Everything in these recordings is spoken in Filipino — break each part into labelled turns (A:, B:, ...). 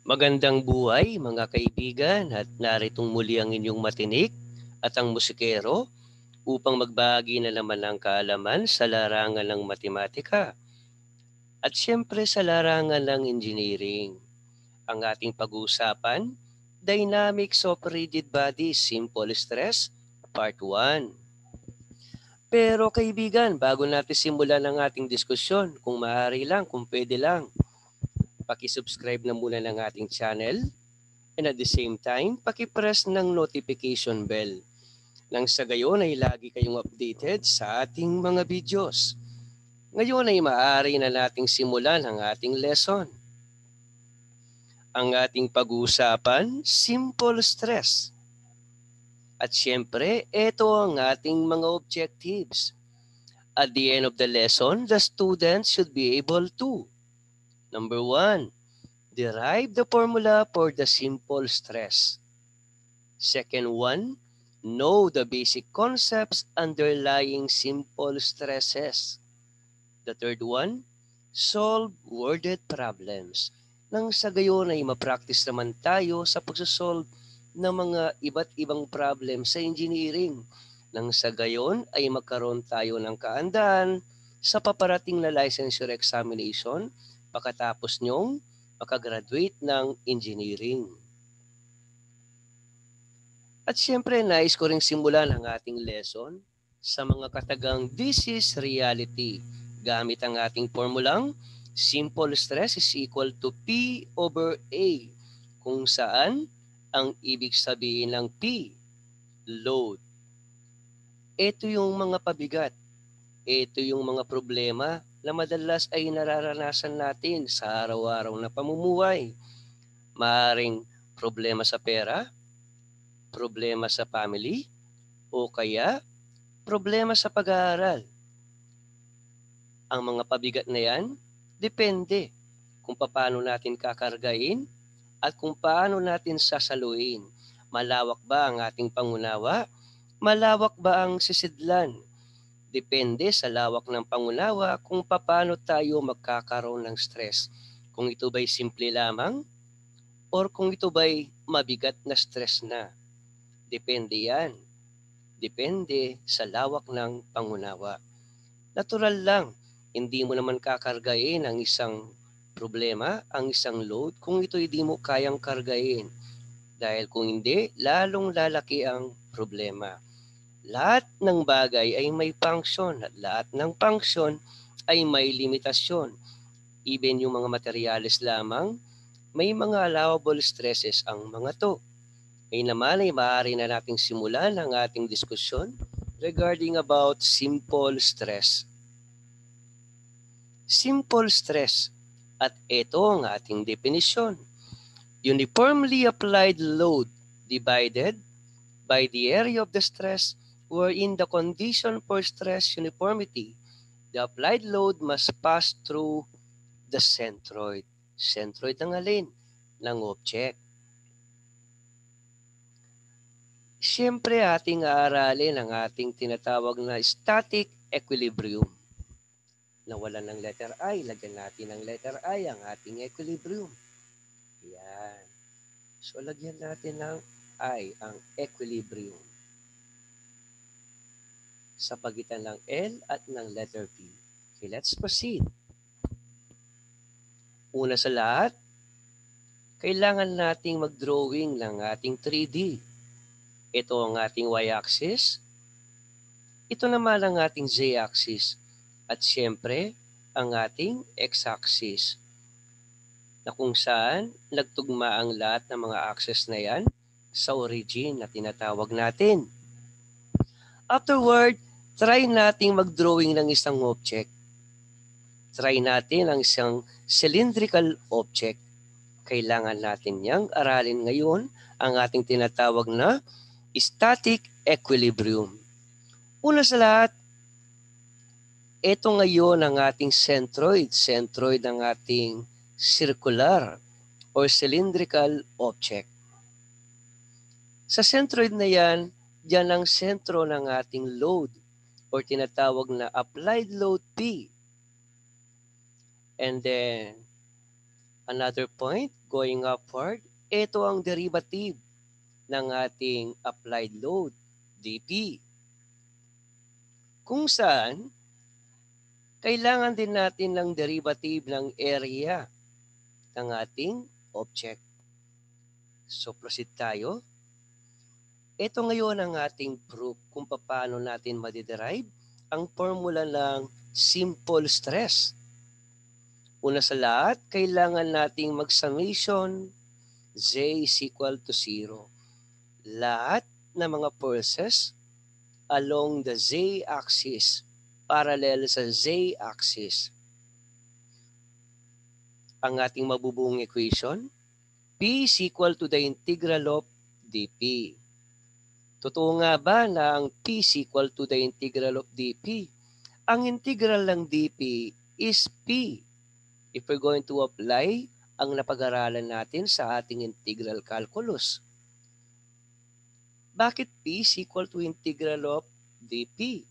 A: Magandang buhay mga kaibigan at naritong muli ang inyong matinik at ang musikero upang magbahagi na naman ng kaalaman sa larangan ng matematika at siyempre sa larangan ng engineering. Ang ating pag-uusapan, Dynamics of Rigid Bodies, Simple Stress, Part 1. Pero kaibigan, bago natin simulan ang ating diskusyon, kung maaari lang, kung pwede lang, paki-subscribe na muna ng ating channel. And at the same time, paki-press ng notification bell nang sa gayon ay lagi kayong updated sa ating mga videos. Ngayon ay maaari na nating simulan ang ating lesson. Ang ating pag-uusapan, simple stress. At syempre, ito ang ating mga objectives. At the end of the lesson, the students should be able to: Number 1, derive the formula for the simple stress. Second one, know the basic concepts underlying simple stresses. The third one, solve worded problems. Nang sa gayon ay ma-practice naman tayo sa pagsosolve ng mga iba't ibang problem sa engineering. Nang sa gayon ay magkaroon tayo ng kaandaan sa paparating na licensure examination pagkatapos nyong makagraduate ng engineering. At siyempre, nais ko ring simulan ang ating lesson sa mga katagang this is reality gamit ang ating formulang simple stress is equal to P over A, kung saan ang ibig sabihin ng P, load. Ito yung mga pabigat, ito yung mga problema na madalas ay nararanasan natin sa araw-araw na pamumuhay. Maaring problema sa pera, problema sa family, o kaya problema sa pag-aaral. Ang mga pabigat na yan, depende kung paano natin kakargain at kung paano natin sasaluin. Malawak ba ang ating pangunawa? Malawak ba ang sisidlan? Depende sa lawak ng pangunawa kung paano tayo magkakaroon ng stress. Kung ito ba'y simple lamang or kung ito ba'y mabigat na stress na. Depende yan. Depende sa lawak ng pangunawa. Natural lang, hindi mo naman kakargain ang isang problema, ang isang load kung ito hindi mo kayang kargain. Dahil kung hindi, lalong lalaki ang problema. Lahat ng bagay ay may function at lahat ng function ay may limitasyon. Even yung mga materyales lamang, may mga allowable stresses ang mga to. Ngayon naman ay maaari na nating simulan ang ating diskusyon regarding about simple stress. Simple stress, at ito ang ating definisyon: uniformly applied load divided by the area of the stress wherein the condition for stress uniformity. The applied load must pass through the centroid. Centroid ng alin? Ng object. Siyempre ating aaralin ang ating tinatawag na static equilibrium. Nawalan ng letter I, lagyan natin ng letter I ang ating equilibrium. Yan. So lagyan natin ng I, ang equilibrium, sa pagitan ng L at ng letter P. Okay, let's proceed. Una sa lahat, kailangan nating mag-drawing ng ating 3D. Ito ang ating y-axis. Ito naman ang ating z-axis. At siyempre, ang ating x-axis, na kung saan nagtugma ang lahat ng mga axis na yan sa origin na tinatawag natin. Afterward, try nating mag-drawing ng isang object. Try natin ang isang cylindrical object. Kailangan natin niyang aralin ngayon ang ating tinatawag na static equilibrium. Una sa lahat, ito ngayon ang ating centroid. Centroid ng ating circular or cylindrical object. Sa centroid na yan, yan ang sentro ng ating load or tinatawag na applied load P. And then, Another point, going upward, ito ang derivative ng ating applied load, dP. Kung saan, kailangan din natin ng derivative ng area ng ating object. So proceed tayo. Ito ngayon ang ating proof kung paano natin madiderive ang formula ng simple stress. Una sa lahat, kailangan nating mag-summation Z is equal to 0. Lahat ng mga forces along the Z-axis, parallel sa Z-axis. Ang ating mabubuong equation, P is equal to the integral of dP. Totoo nga ba na ang P is equal to the integral of dP? Ang integral ng dP is P. If we're going to apply ang napag-aralan natin sa ating integral calculus. Bakit P is equal to integral of dP?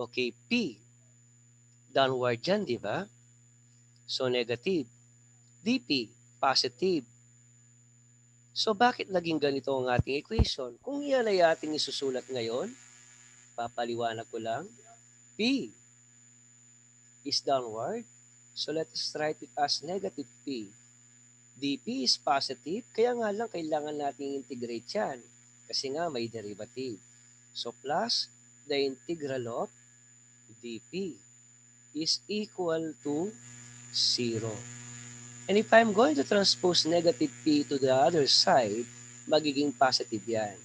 A: Okay, P. Downward dyan, di ba? So, negative. dP, positive. So, bakit naging ganito ang ating equation? Kung yan ay ating isusulat ngayon, papaliwanag ko lang, P is downward. So, let us write it as negative P. dP is positive, kaya nga lang kailangan nating integrate yan. Kasi nga may derivative. So, plus the integral of dP is equal to 0. And if I'm going to transpose negative P to the other side, magiging positive yan.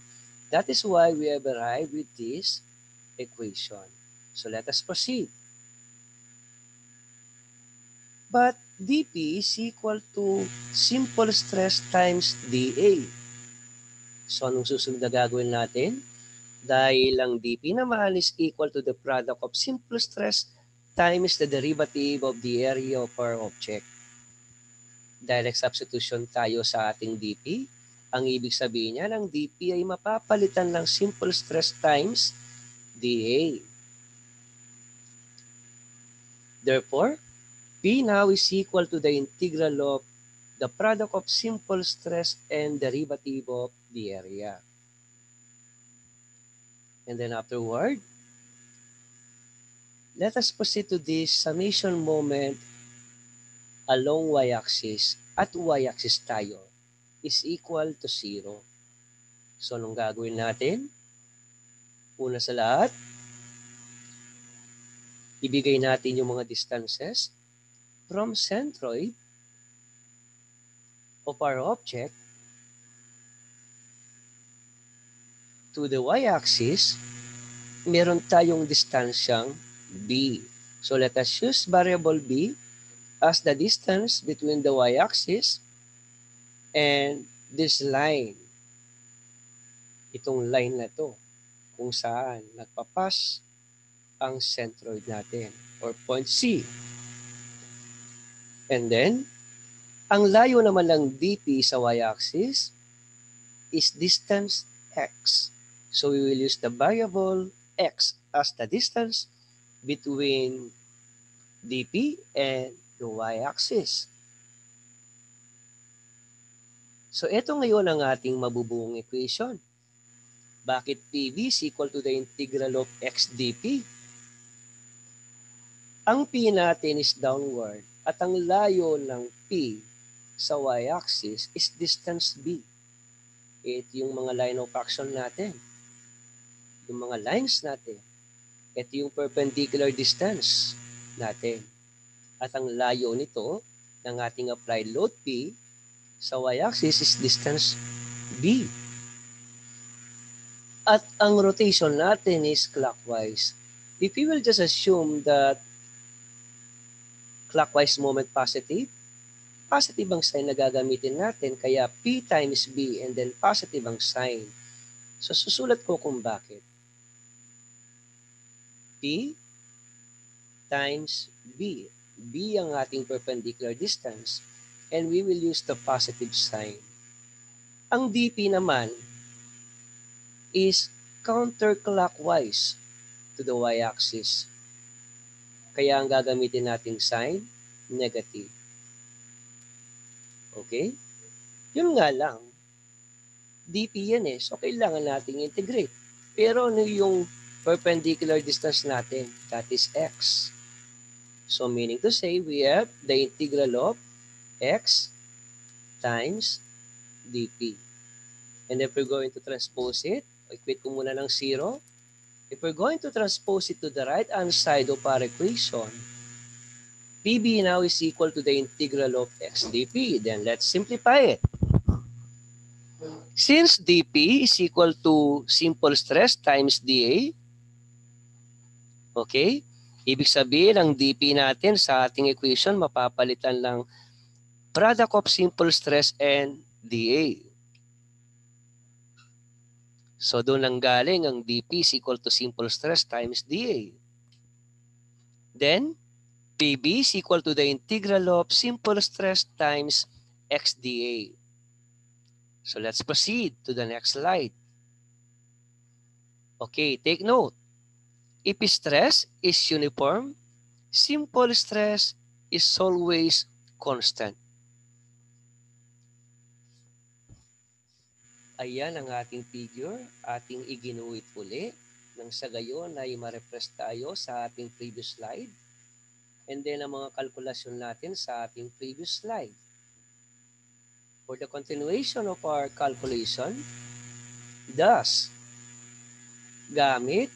A: That is why we have arrived with this equation. So let us proceed. But dP is equal to simple stress times dA. So anong susunod na gagawin natin? Dahil ang dP naman is equal to the product of simple stress times the derivative of the area of our object. Direct substitution tayo sa ating dP. Ang ibig sabihin niya, ng dP ay mapapalitan ng simple stress times dA. Therefore, P now is equal to the integral of the product of simple stress and derivative of the area. And then afterward, let us proceed to this summation moment along y-axis at y-axis tayo is equal to 0. So, anong gagawin natin? Una sa lahat, ibigay natin yung mga distances from centroid of our object to the y-axis, meron tayong distansyang b. So, let us use variable b as the distance between the y-axis and this line. Itong line na to kung saan nagpapas ang centroid natin or point C. And then, ang layo naman ng dP sa y-axis is distance x. So we will use the variable x as the distance between dP and the y-axis. So ito ngayon ang ating mabubuong equation. Bakit PV is equal to the integral of x dP? Ang P natin is downward at ang layo ng P sa y-axis is distance B. Ito yung mga line of action natin. Yung mga lines natin. Ito yung perpendicular distance natin. At ang layo nito ng ating applied load P sa y-axis is distance B. At ang rotation natin is clockwise. If we will just assume that clockwise moment positive, positive ang sign na gagamitin natin, kaya P times B and then positive ang sign. So susulat ko kung bakit. P times B. B ang ating perpendicular distance and we will use the positive sign. Ang dP naman is counterclockwise to the y-axis. Kaya ang gagamitin nating sign, negative. Okay? Yun nga lang, DP yan eh. So, kailangan nating integrate. Pero ano yung perpendicular distance natin? That is x. So, meaning to say, we have the integral of x times dp. And if we're going to transpose it, equate ko muna ng 0. If we're going to transpose it to the right-hand side of our equation, PB now is equal to the integral of x dp. Then let's simplify it. Since dp is equal to simple stress times dA, okay, ibig sabihin ang dp natin sa ating equation mapapalitan lang product of simple stress and dA. So doon lang galing ang dp is equal to simple stress times dA. Then, PB is equal to the integral of simple stress times xdA. So let's proceed to the next slide. Okay, take note. If stress is uniform, simple stress is always constant. Ayan ang ating figure, ating iginuhit uli. Nang sa gayon ay ma-refresh tayo sa ating previous slide. And then ang mga kalkulasyon natin sa ating previous slide. For the continuation of our calculation, thus, gamit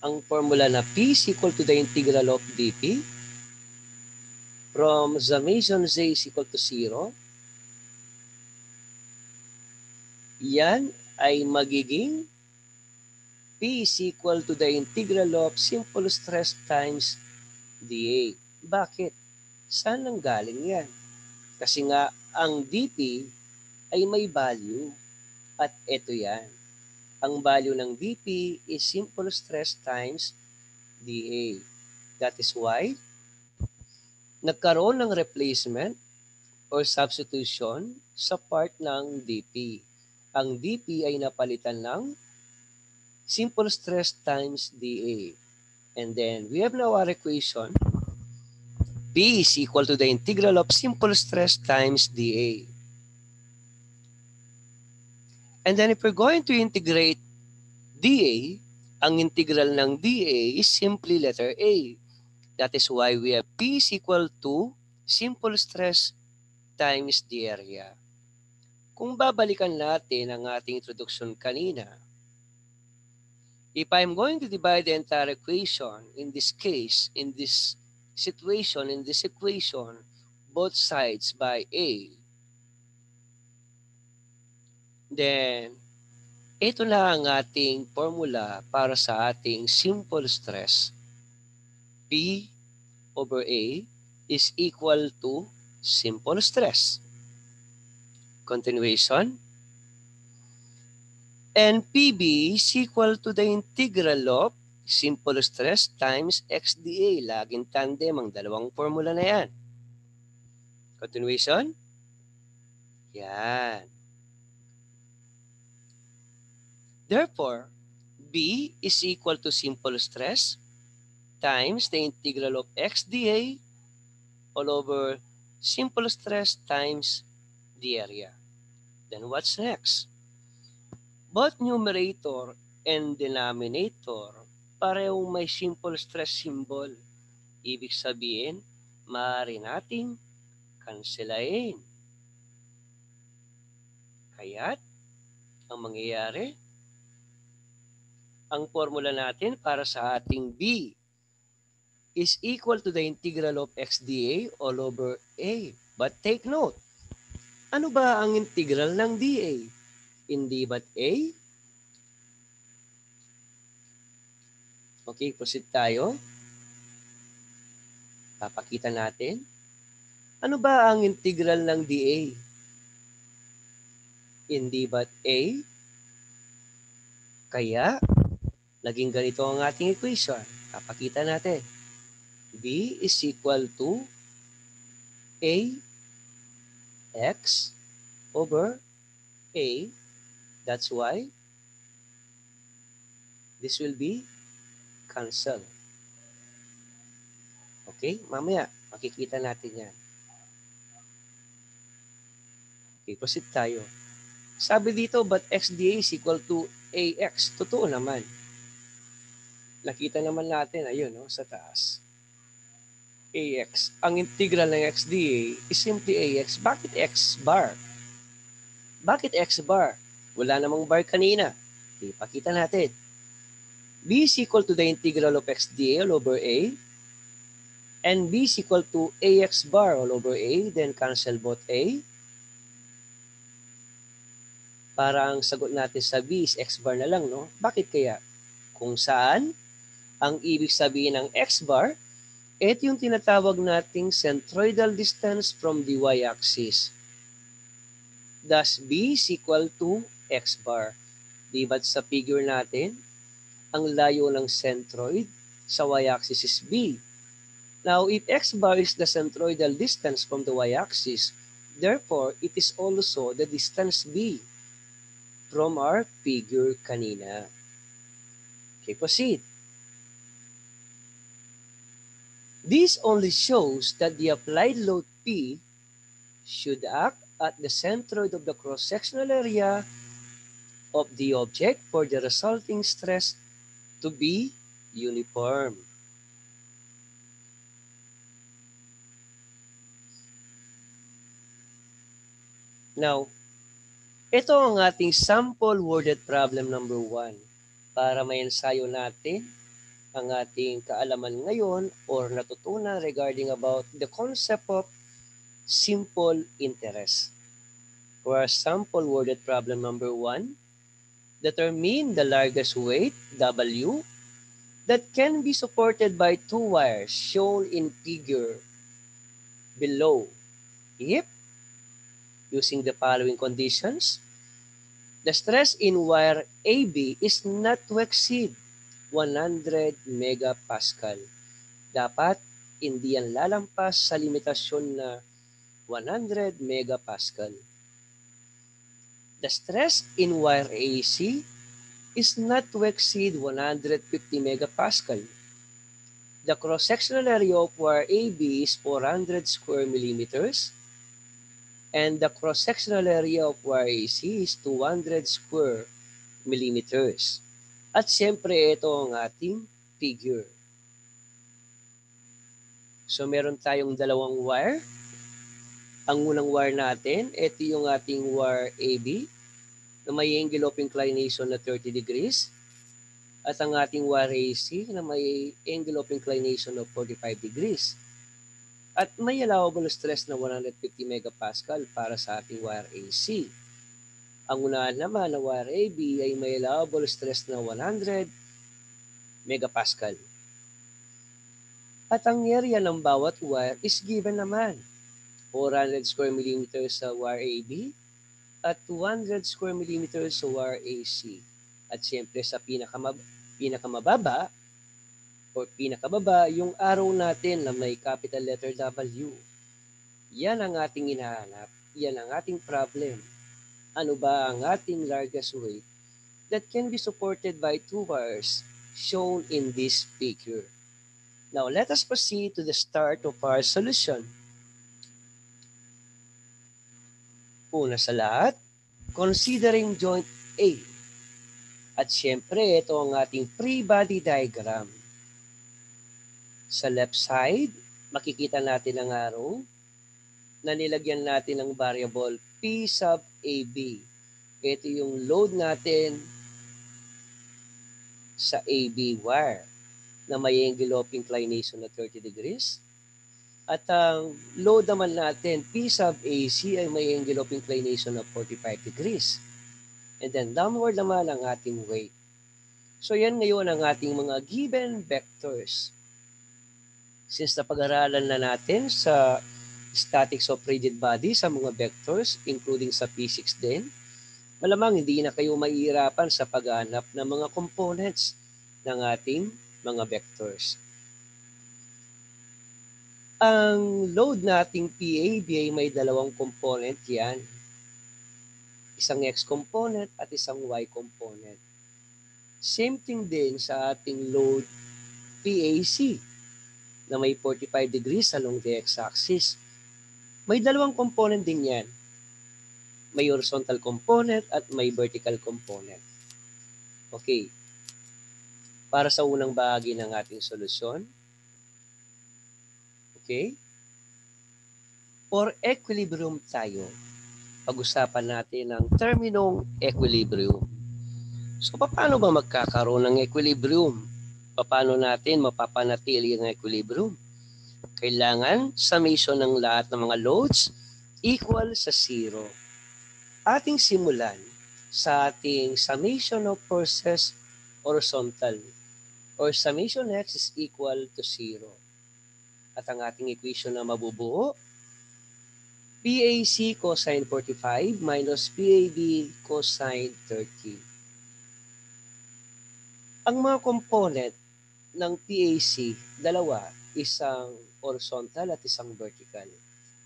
A: ang formula na P is equal to the integral of dP from summation z is equal to 0, yan ay magiging P is equal to the integral of simple stress times dA. Bakit? Saan nang galing yan? Kasi nga, ang dP ay may value at ito yan. Ang value ng dP is simple stress times dA. That is why nagkaroon ng replacement or substitution sa part ng dP. Ang dP ay napalitan ng simple stress times dA. And then we have now our equation. P is equal to the integral of simple stress times dA. And then if we're going to integrate dA, ang integral ng dA is simply letter A. That is why we have P is equal to simple stress times the area. Kung babalikan natin ang ating introduction kanina, if I'm going to divide the entire equation, in this case, in this situation, in this equation, both sides by A, then ito na ang ating formula para sa ating simple stress. P over A is equal to simple stress. Continuation. And PB is equal to the integral of simple stress times xdA. Laging tandem ang dalawang formula na yan. Continuation. Yan. Therefore, B is equal to simple stress times the integral of xdA all over simple stress times the area. Then what's next? Both numerator and denominator parehong may simple stress symbol. Ibig sabihin, maaari nating kanselahin. Kaya't, ang mangyayari, ang formula natin para sa ating B is equal to the integral of xdA all over A. But take note, ano ba ang integral ng dA? Hindi ba't A? Okay, proceed tayo. Papakita natin. Ano ba ang integral ng dA? Hindi ba't A? Kaya, naging ganito ang ating equation. Papakita natin. B is equal to A x over A. That's why this will be cancel. Okay, mamaya Makikita natin yan. Okay, proceed tayo. Sabi dito, but XDA is equal to AX. Totoo naman. Nakita naman natin, ayun, no, sa taas. AX. Ang integral ng XDA is simply AX. Bakit X bar? Bakit X bar? Wala namang bar kanina. Okay, pakita natin. B is equal to the integral of XDA all over A. And B is equal to AX bar all over A. Then cancel both A. Para ang sagot natin sa B is X bar na lang, no? Bakit kaya? Kung saan, ang ibig sabihin ng X bar, ito yung tinatawag nating centroidal distance from the y-axis. Thus, B is equal to X bar. Di ba't sa figure natin, ang layo ng centroid sa y-axis is B. Now, if X bar is the centroidal distance from the y-axis, therefore, it is also the distance B from our figure kanina. Okay, proceed. This only shows that the applied load P should act at the centroid of the cross-sectional area of the object for the resulting stress to be uniform. Now, ito ang ating sample worded problem number 1 para may ensayo natin ang ating kaalaman ngayon or natutunan regarding about the concept of simple interest. For our sample worded problem number 1, determine the largest weight, W, that can be supported by two wires shown in figure below. If, using the following conditions, the stress in wire AB is not to exceed 100 megapascal. Dapat hindi yan lalampas sa limitasyon na 100 megapascal. The stress in wire AC is not to exceed 150 megapascal. The cross-sectional area of wire AB is 400 square millimeters and the cross-sectional area of wire AC is 200 square millimeters. At siyempre, ito ang ating figure. So, meron tayong dalawang wire. Ang unang wire natin, ito yung ating wire AB na may angle of inclination na 30 degrees. At ang ating wire AC na may angle of inclination of 45 degrees. At may allowable stress na 150 megapascal para sa ating wire AC. Ang unahan naman na wire AB ay may allowable stress na 100 megapascal. At ang area ng bawat wire is given naman. 400 square millimeters sa wire AB at 200 square millimeters sa wire AC. At siyempre sa pinakamababa o pinakababa, yung arrow natin na may capital letter W. Yan ang ating hinahanap. Yan ang ating problem. Ano ba ang ating largest weight that can be supported by two wires shown in this figure? Now, let us proceed to the start of our solution. Una sa lahat, considering joint A. At siyempre, ito ang ating free body diagram. Sa left side, makikita natin ang arrow na nilagyan natin ng variable P sub AB. Ito yung load natin sa AB wire na may angle of inclination na 30 degrees. At ang load naman natin, P sub AC, ay may angle of inclination na 45 degrees. And then downward naman ang ating weight. So yan ngayon ang ating mga given vectors. Since napag-aralan na natin sa statics of rigid body sa mga vectors, including sa physics din, malamang hindi na kayo mahihirapan sa paghahanap ng mga components ng ating mga vectors. Ang load nating PAB ay may dalawang component yan. Isang X component at isang Y component. Same thing din sa ating load PAC. na may 45 degrees along the x-axis. May dalawang component din yan. May horizontal component at may vertical component. Okay. Para sa unang bahagi ng ating solusyon. Okay. For equilibrium tayo, pag-usapan natin ang terminong equilibrium. So, paano ba magkakaroon ng equilibrium? Paano natin mapapanatili ang equilibrium? Kailangan summation ng lahat ng mga loads equal sa 0. Ating simulan sa ating summation of forces horizontal or summation x is equal to 0. At ang ating equation na mabubuo, PAC cosine 45 minus PAB cosine 30. Ang mga component ng PAC, dalawa, isang horizontal at isang vertical.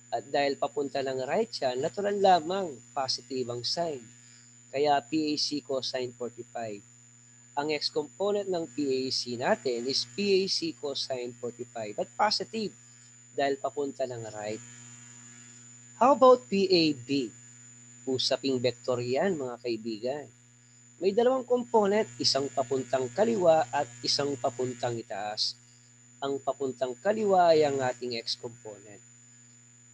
A: At dahil papunta ng right yan, natural lamang positive ang sign. Kaya PAC cosine 45. Ang x-component ng PAC natin is PAC cosine 45 at positive dahil papunta ng right. How about PAB? Usaping vector yan mga kaibigan. May dalawang component, isang papuntang kaliwa at isang papuntang itaas. Ang papuntang kaliwa ay ang ating x-component.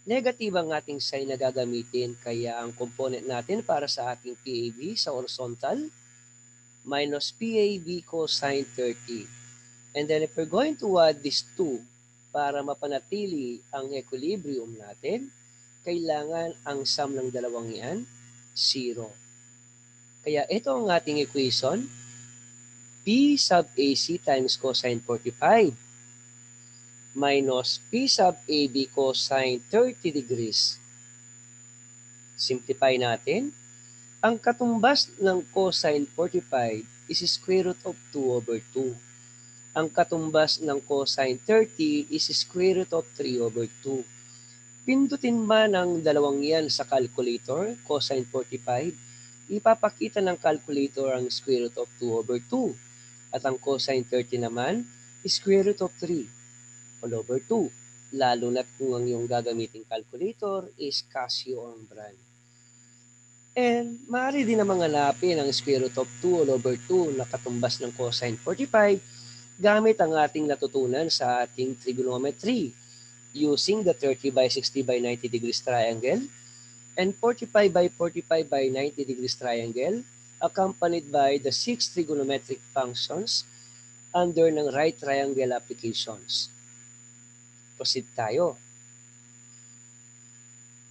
A: Negative ang ating sign na gagamitin, kaya ang component natin para sa ating PAB sa horizontal minus PAB cosine 30. And then if we're going to add these two para mapanatili ang equilibrium natin, kailangan ang sum ng dalawang yan, 0. Kaya ito ang ating equation, P sub AC times cosine 45 minus P sub AB cosine 30 degrees. Simplify natin. Ang katumbas ng cosine 45 is square root of 2 over 2. Ang katumbas ng cosine 30 is square root of 3 over 2. Pindutin man ang dalawang yan sa calculator, cosine 45, ipapakita ng calculator ang square root of 2 over 2. At ang cosine 30 naman, square root of 3 all over 2. Lalo na't kung ang iyong gagamiting calculator is Casio ang brand. And maaari din namang hanapin ang square root of 2 all over 2 na katumbas ng cosine 45 gamit ang ating natutunan sa ating trigonometry using the 30 by 60 by 90 degrees triangle and 45 by 45 by 90 degrees triangle accompanied by the 6 trigonometric functions under ng right triangle applications. Proceed tayo.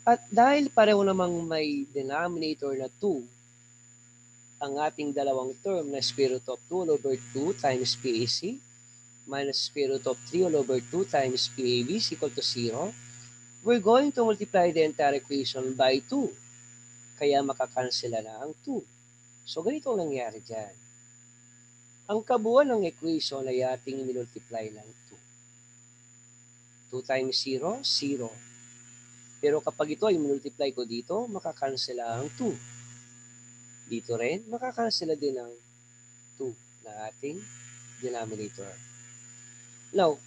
A: At dahil pareho namang may denominator na 2, ang ating dalawang term na square root of 2 all over 2 times PAC minus square root of 3 all over 2 times PAB is equal to 0, we're going to multiply the entire equation by 2. Kaya makakansela na ang 2. So ganito ang nangyari dyan. Ang kabuuan ng equation ay ating minultiply ng 2. 2 times 0, 0. Pero kapag ito ay minultiply ko dito, makakansela ang 2. Dito rin, makakansela din ang 2 na ating denominator. Now,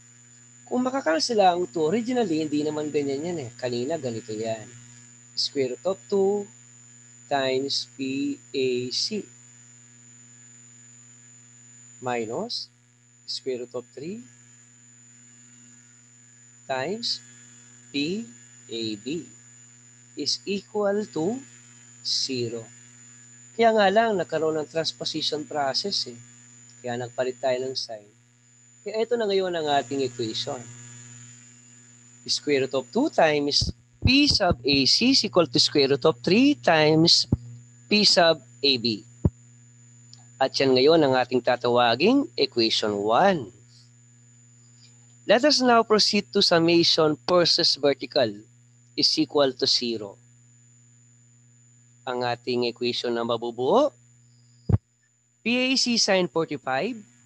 A: kung makakansela ang 2, originally, hindi naman ganyan yan eh. Kanina, ganito yan. Square root of 2 times PAC minus square root of 3 times PAB is equal to 0. Kaya nga lang, nagkaroon ng transposition process eh. Kaya nagpalit tayo ng sign. Kaya ito na ngayon ang ating equation. Square root of 2 times P sub AC is equal to square root of 3 times P sub AB. At yan ngayon ang ating tatawaging equation 1. Let us now proceed to summation versus vertical is equal to 0. Ang ating equation na mabubuo, PAC sin 45,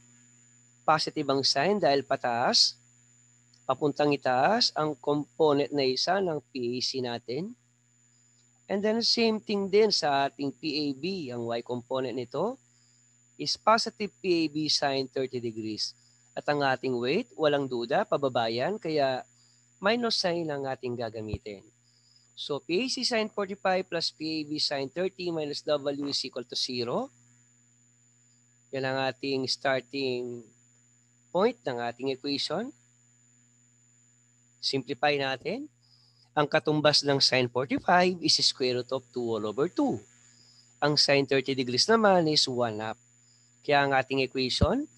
A: positive ang sign dahil pataas, papuntang itaas ang component na isa ng PAC natin. And then same thing din sa ating PAB, ang y component nito is positive PAB sin 30 degrees. At ang ating weight, walang duda, pababa yan, kaya minus sign ang ating gagamitin. So, PAC sin 45 plus PAB sin 30 minus W is equal to 0. Yan ang ating starting point ng ating equation. Simplify natin. Ang katumbas ng sin 45 is square root of 2 all over 2. Ang sin 30 degrees naman is 1 half. Kaya ang ating equation,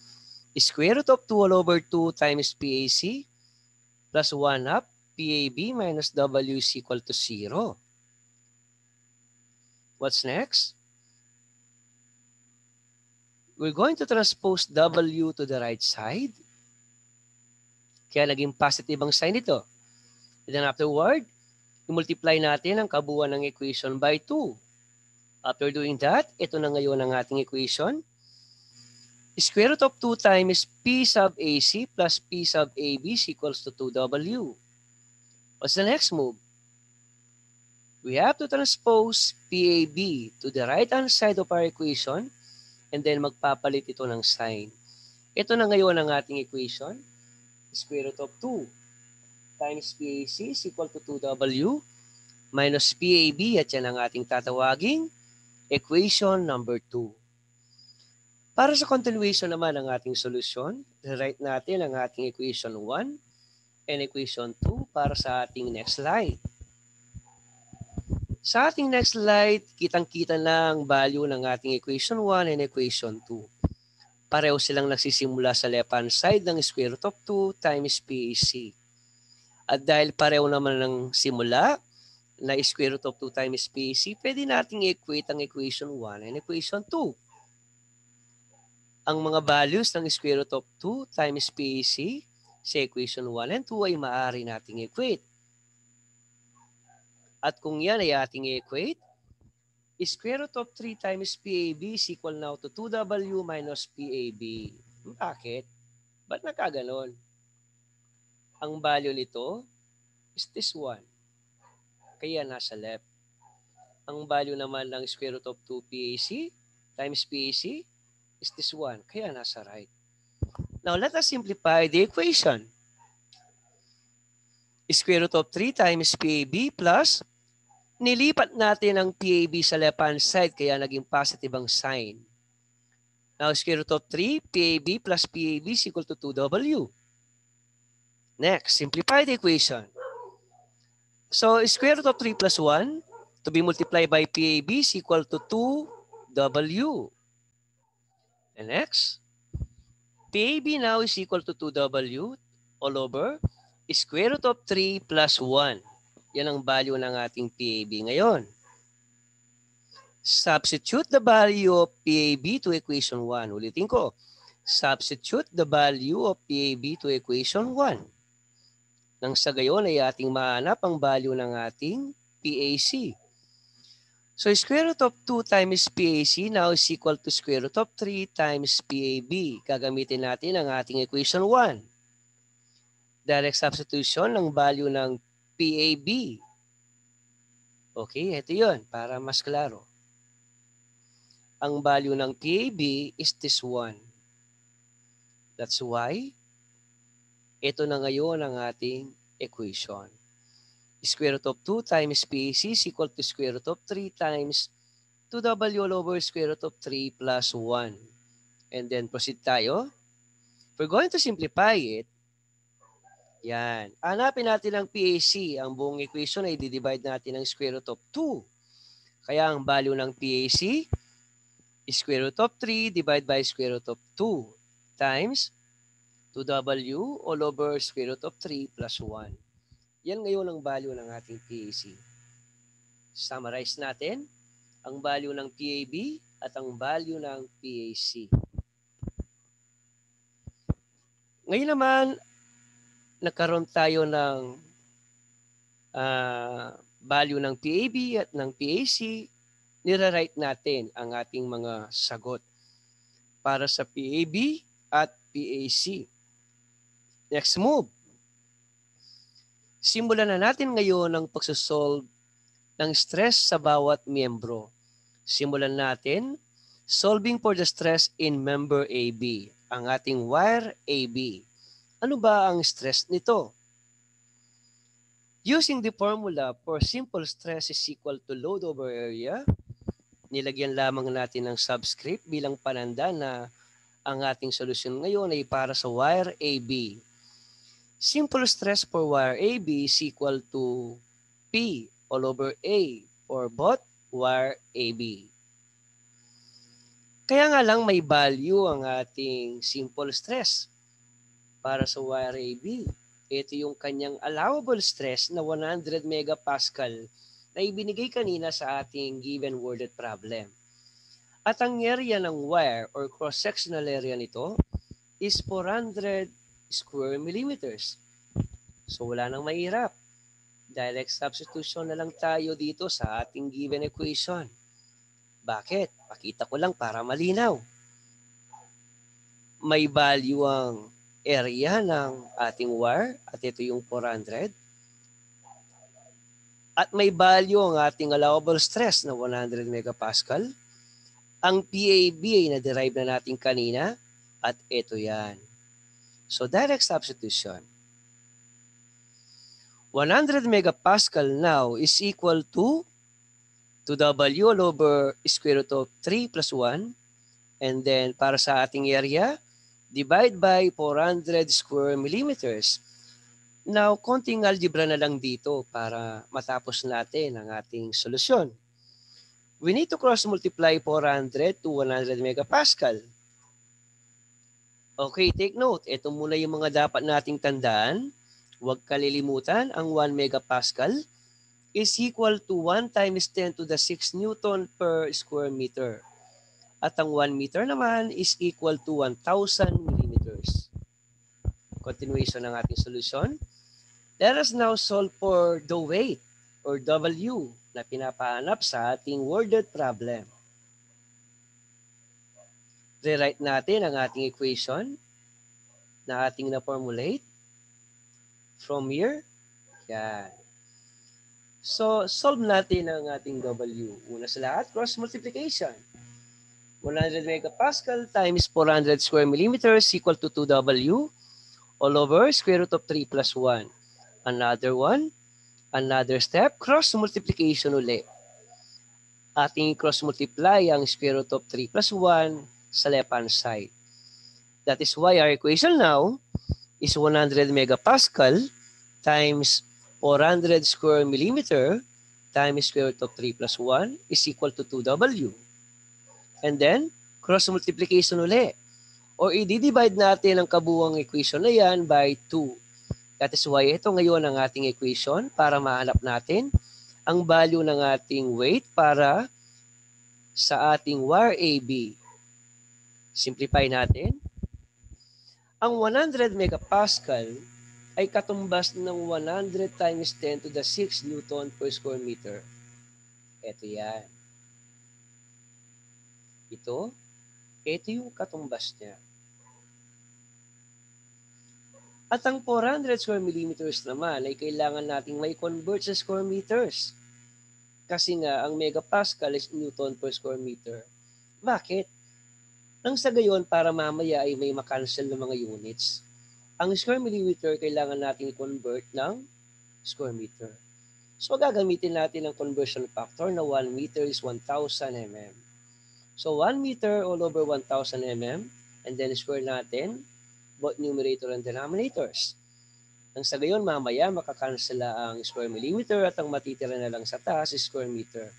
A: square root of 2 all over 2 times PAC plus 1 half PAB minus W is equal to 0. What's next? We're going to transpose W to the right side. Kaya naging positive ang sign nito. And then afterward, i-multiply natin ang kabuuan ng equation by 2. After doing that, ito na ngayon ang ating equation. Square root of 2 times P sub AC plus P sub AB is equals to 2W. What's the next move? We have to transpose PAB to the right-hand side of our equation and then magpapalit ito ng sign. Ito na ngayon ang ating equation. Square root of 2 times PAC is equal to 2W minus PAB at yan ang ating tatawaging equation number 2. Para sa continuation naman ng ating solusyon, rewrite natin ang ating equation 1 and equation 2 para sa ating next slide. Sa ating next slide, kitang-kita na ang value ng ating equation 1 and equation 2. Pareho silang nagsisimula sa left-hand side ng square root of 2 times PAC. At dahil pareho naman ng simula na square root of 2 times PAC, pwede nating equate ang equation 1 and equation 2. Ang mga values ng square root of 2 times PAC sa equation 1 and 2 ay maaari nating equate. At kung yan ay ating equate, square root of 3 times PAB is equal now to 2W minus PAB. Bakit? Ba't nakaganon? Ang value nito is this one. Kaya nasa left. Ang value naman ng square root of 2 PAC times PAC is this one. Kaya nasa right. Now, let us simplify the equation. Square root of 3 times PAB plus nilipat natin ang PAB sa left-hand side kaya naging positive ang sign. Now, square root of 3, PAB plus PAB is equal to 2W. Next, simplify the equation. So, square root of 3 plus 1 to be multiplied by PAB is equal to 2W. And next, PAB now is equal to 2W all over square root of 3 plus 1. Yan ang value ng ating PAB ngayon. Substitute the value of PAB to equation 1. Ulitin ko. Substitute the value of PAB to equation 1. Nang sa gayon ay ating mahanap ang value ng ating PAC. So square root of 2 times PAC now is equal to square root of 3 times PAB. Gagamitin natin ang ating equation 1. Direct substitution ng value ng PAB. Okay, ito yun para mas klaro. Ang value ng PAB is this one. That's why ito na ngayon ang ating equation. Square root of 2 times PAC is equal to square root of 3 times 2W all over square root of 3 plus 1. And then proceed tayo. We're going to simplify it. Yan. Hanapin natin ang PAC. Ang buong equation ay di-divide natin ng square root of 2. Kaya ang value ng PAC is square root of 3 divided by square root of 2 times 2W all over square root of 3 plus 1. Yan ngayon ang value ng ating PAC. Summarize natin ang value ng PAB at ang value ng PAC. Ngayon naman, nagkaroon tayo ng value ng PAB at ng PAC, nire-write natin ang ating mga sagot para sa PAB at PAC. Next move. Simulan na natin ngayon ang pagsosolve ng stress sa bawat miyembro. Simulan natin solving for the stress in member AB. ang ating wire AB. Ano ba ang stress nito? Using the formula for simple stress is equal to load over area, nilagyan lamang natin ng subscript bilang pananda na ang ating solusyon ngayon ay para sa wire AB. Simple stress for wire AB is equal to P all over A for both wire AB. Kaya nga lang may value ang ating simple stress para sa wire AB. Ito yung kanyang allowable stress na 100 megapascal na ibinigay kanina sa ating given worded problem. At ang area ng wire or cross-sectional area nito is 400 square millimeters. So wala nang mahirap. Direct substitution na lang tayo dito sa ating given equation. Bakit? Pakita ko lang para malinaw. May value ang area ng ating wire at ito yung 400. At may value ang ating allowable stress na 100 megapascal. Ang PAB ay na-derive na natin kanina at ito yan. So direct substitution. 100 megapascal now is equal to W all over square root of 3 plus 1. And then para sa ating area, divide by 400 square millimeters. Now, konting algebra na lang dito para matapos natin ang ating solusyon. We need to cross multiply 400 to 100 megapascal. Okay, take note. Ito muna yung mga dapat nating tandaan. Huwag kalilimutan, ang 1 megapascal is equal to 1 times 10 to the 6 Newton per square meter. At ang 1 meter naman is equal to 1,000 millimeters. Continuation ng ating solution. Let us now solve for the weight or W na pinapahanap sa ating worded problem. Rewrite natin ang ating equation na ating na-formulate. From here, yan. So, solve natin ang ating W. Una sa lahat, cross multiplication. 100 megapascal times 400 square millimeters equal to 2W all over square root of 3 plus 1. Another one, another step, cross multiplication ulit. Ating cross multiply ang square root of 3 plus 1 sa left hand side. That is why our equation now is 100 megapascal times 400 square millimeter times square root of 3 plus 1 is equal to 2W. And then, cross multiplication ulit. O i-divide natin ang kabuuang equation na yan by 2. That is why ito ngayon ang ating equation para mahanap natin ang value ng ating weight para sa ating wire AB. Simplify natin. Ang 100 megapascal ay katumbas ng 100 times 10 to the 6 Newton per square meter. Ito yan. Ito yung katumbas niya. At ang 400 square millimeters naman ay kailangan nating may convert sa square meters. Kasi nga, ang megapascal is Newton per square meter. Bakit? Nang sa gayon, para mamaya ay may makancel ng mga units. Ang square millimeter, kailangan nating i-convert ng square meter. So, gagamitin natin ang conversion factor na 1 meter is 1,000 mm. So, 1 meter all over 1,000 mm, and then square natin both numerator and denominators. Nang sa gayon, mamaya makakancel ang square millimeter at ang matitira na lang sa taas is square meter.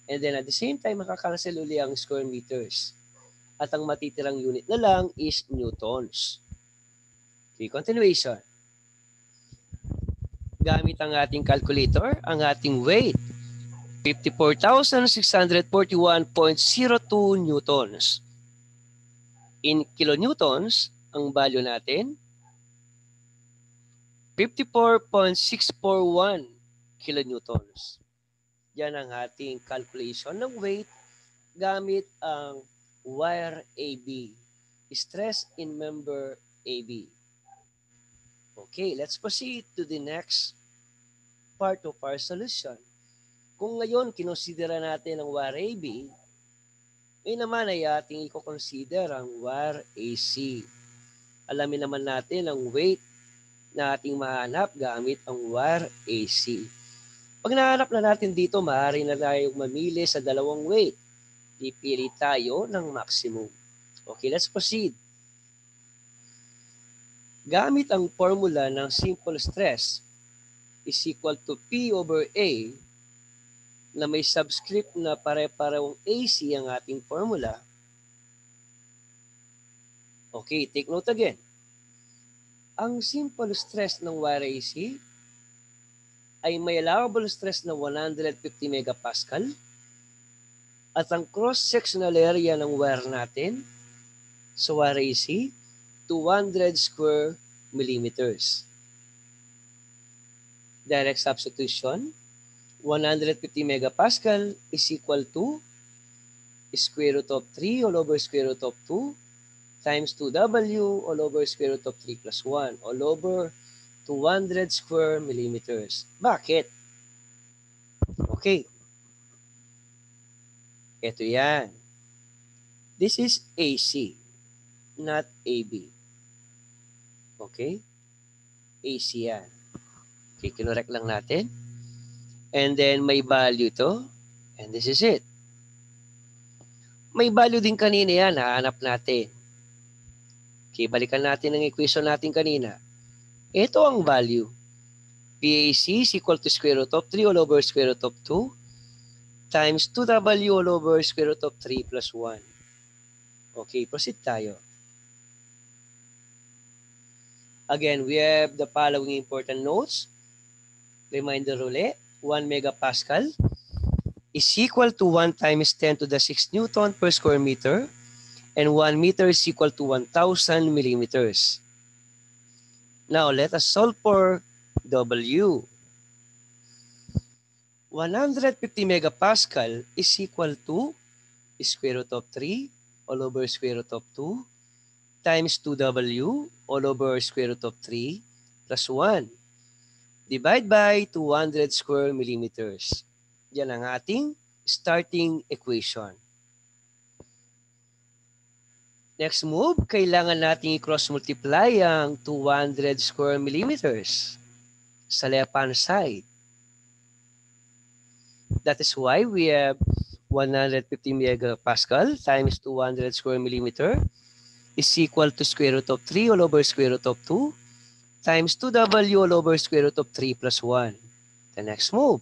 A: And then at the same time, makakancel uli ang square meters. At ang matitirang unit na lang is newtons. Okay, continuation. Gamit ang ating calculator, ang ating weight, 54,641.02 newtons. In kilonewtons, ang value natin, 54.641 kilonewtons. Yan ang ating calculation ng weight gamit ang wire AB. Stress in member AB. Okay, let's proceed to the next part of our solution. Kung ngayon, kinonsidera natin ang wire AB, Ngayon naman ay ating i-consider ang wire AC. Alamin naman natin ang weight na ating mahanap gamit ang wire AC. Pag nahanap na natin dito, maaari na tayong mamili sa dalawang weight. Pipili tayo ng maximum. Okay, let's proceed. Gamit ang formula ng simple stress is equal to P over A na may subscript na pare-parehong AC ang ating formula. Okay, take note again. Ang simple stress ng wire AC ay may allowable stress na 150 megapascal at ang cross-sectional area ng wire natin sa wire AC 200 square millimeters. Direct substitution, 150 megapascal is equal to square root of 3 all over square root of 2 times 2W all over square root of 3 plus 1 all over 200 square millimeters. Bakit? Okay. Ito yan. This is AC, not AB. Okay? AC yan. Okay, kinorek lang natin. And then may value to. And this is it. May value din kanina yan. Hahanap natin. Okay, balikan natin ang equation natin kanina. Ito ang value. PAC is equal to square root of 3 all over square root of 2 times 2W all over square root of 3 plus 1. Okay, proceed tayo. Again, we have the following important notes. Reminder ulit, 1 megapascal is equal to 1 times 10 to the 6 Newton per square meter and 1 meter is equal to 1,000 millimeters. Now, let us solve for W. 150 megapascal is equal to square root of 3 all over square root of 2 times 2W all over square root of 3 plus 1. Divide by 200 square millimeters. Yan ang ating starting equation. Next move, kailangan nating i-cross multiply ang 200 square millimeters sa left-hand side. That is why we have 150 megapascal times 200 square millimeter is equal to square root of 3 all over square root of 2 times 2W all over square root of 3 plus 1. The next move.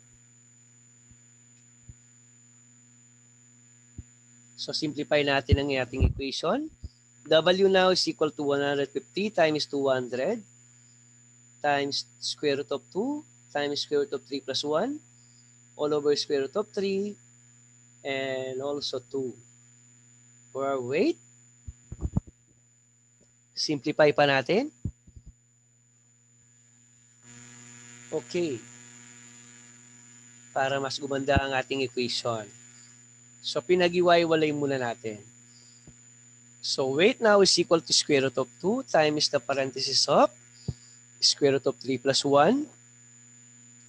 A: So simplify natin ang ating equation. W now is equal to 150 times 200 times square root of 2 times square root of 3 plus 1 all over square root of 3 and also 2. For our weight, simplify pa natin. Okay. Para mas gumanda ang ating equation. So pinag-iwalay muna natin. So weight now is equal to square root of 2 times the parenthesis of square root of 3 plus 1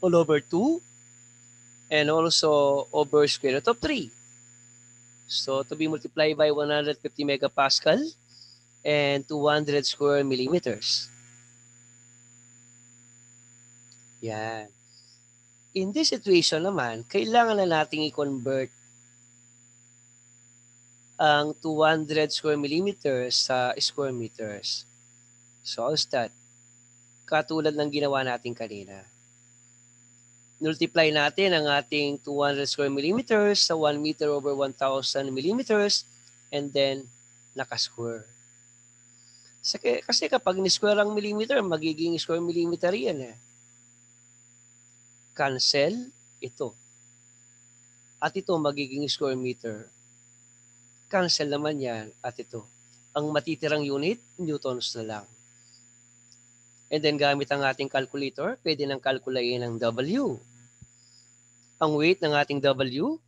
A: all over 2 and also over square root of 3. So to be multiplied by 150 megapascal and 200 square millimeters. Yan. In this situation naman, kailangan na nating i-convert ang 200 square millimeters sa square meters. So how's that? Katulad ng ginawa natin kanina. Multiply natin ang ating 200 square millimeters sa 1 meter over 1,000 millimeters and then naka-square. Kasi kapag ni-square ang millimeter, magiging square millimeter yan eh. Cancel ito. At ito magiging square meter. Cancel naman yan at ito. Ang matitirang unit, newtons na lang. And then gamit ang ating calculator, pwede nang kalkulayin ang W. Ang weight ng ating W,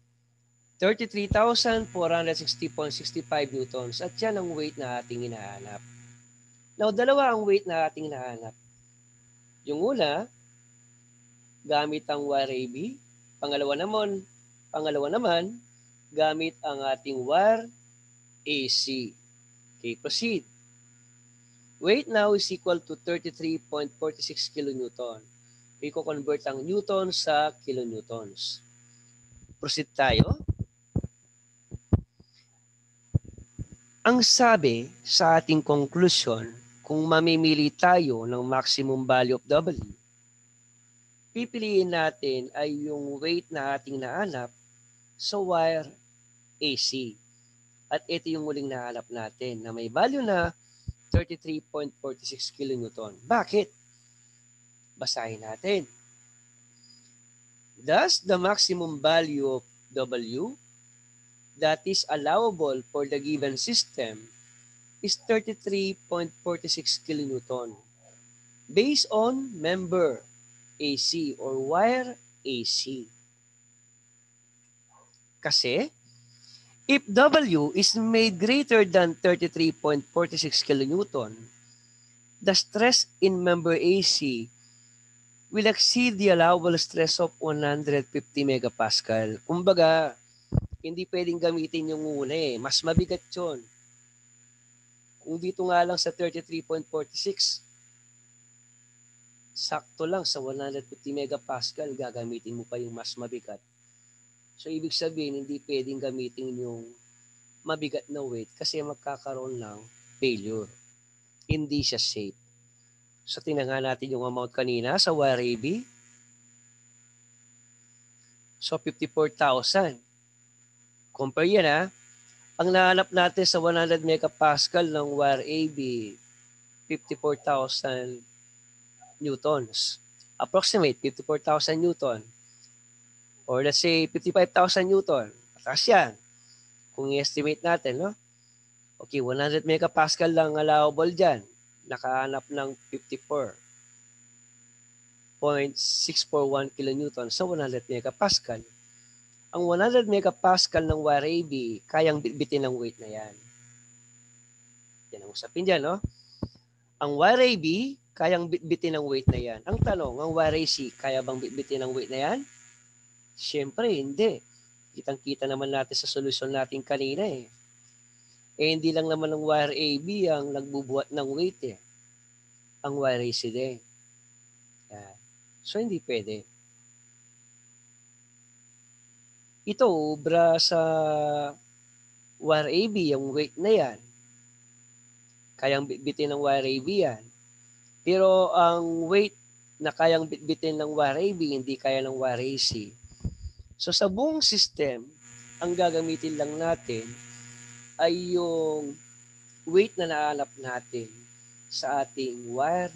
A: 33,460.65 newtons. At yan ang weight na ating hinahanap. Now, dalawa ang weight na ating hinahanap. Yung una, gamit ang wire AB. Pangalawa naman, gamit ang ating wire AC. Okay, proceed. Weight now is equal to 33.46 kilonewton. I-convert ang newton sa kilonewtons. Proceed tayo. Ang sabi sa ating conclusion, kung mamimili tayo ng maximum value of W, pipiliin natin ay yung weight na ating nahanap sa wire AC. At ito yung muling nahanap natin na may value na 33.46 kilonewton. Bakit? Basahin natin. Thus, the maximum value of W that is allowable for the given system is 33.46 kilonewton based on member AC or wire AC. Kasi, if W is made greater than 33.46 kilonewton, the stress in member AC will exceed the allowable stress of 150 megapascal. Kumbaga, hindi pwedeng gamitin yung una eh. Mas mabigat yun. Kung dito nga lang sa 33.46, sakto lang sa 150 megapascal, gagamitin mo pa yung mas mabigat. So, ibig sabihin, hindi pwedeng gamitin yung mabigat na weight kasi magkakaroon ng failure. Hindi siya safe. So, tingnan nga natin yung amount kanina sa wire AB. So, 54,000. Compare yan ha. Ang nahanap natin sa 100 megapascal ng wire AB, 54,000 newtons. Approximate 54,000 newton. Or let's say 55,000 newton. Mataas yan. Kung i-estimate natin, no? Okay, 100 megapascal lang allowable dyan. Nakahanap ng 54.641 kilonewton sa 100 megapascal. Ang 100 megapascal ng wire AB, kayang bitbitin ng weight na yan. Yan ang usapin dyan, no? Ang wire AB, kayang bitbitin ng weight na yan. Ang tanong, ang wire AC, kaya bang bitbitin ng weight na yan? Siyempre, hindi. Kitang-kita naman natin sa solusyon natin kanina eh. Hindi lang naman ng wire AB ang nagbubuhat ng weight eh. Ang wire AC din. Yan. So, hindi pwede. Ito, ubra sa wire AB, yung weight na yan. Kayang bitbitin ng wire AB yan. Pero ang weight na kayang bitbitin ng wire AB, hindi kaya ng wire AC. So sa buong system, ang gagamitin lang natin ay yung weight na nahanap natin sa ating wire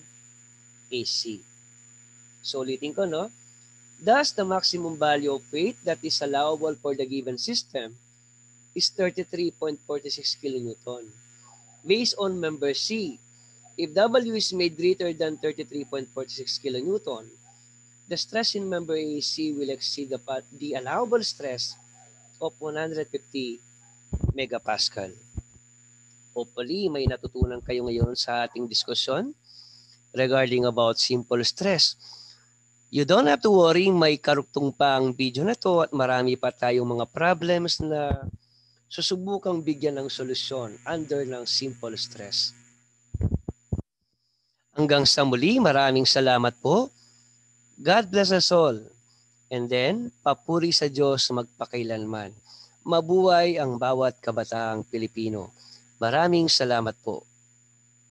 A: AC. So ulitin ko, no? Thus, the maximum value of weight that is allowable for the given system is 33.46 kilonewton. Based on member C, if W is made greater than 33.46 kilonewton, the stress in member AC will exceed the allowable stress of 150 megapascal. Hopefully, may natutunan kayo ngayon sa ating diskusyon regarding about simple stress. You don't have to worry, may karugtong pa ang video na to at marami pa tayong mga problems na susubukang bigyan ng solusyon under ng simple stress. Hanggang sa muli, maraming salamat po. God bless us all. And then, papuri sa Diyos magpakailanman. Mabuhay ang bawat kabataang Pilipino. Maraming salamat po.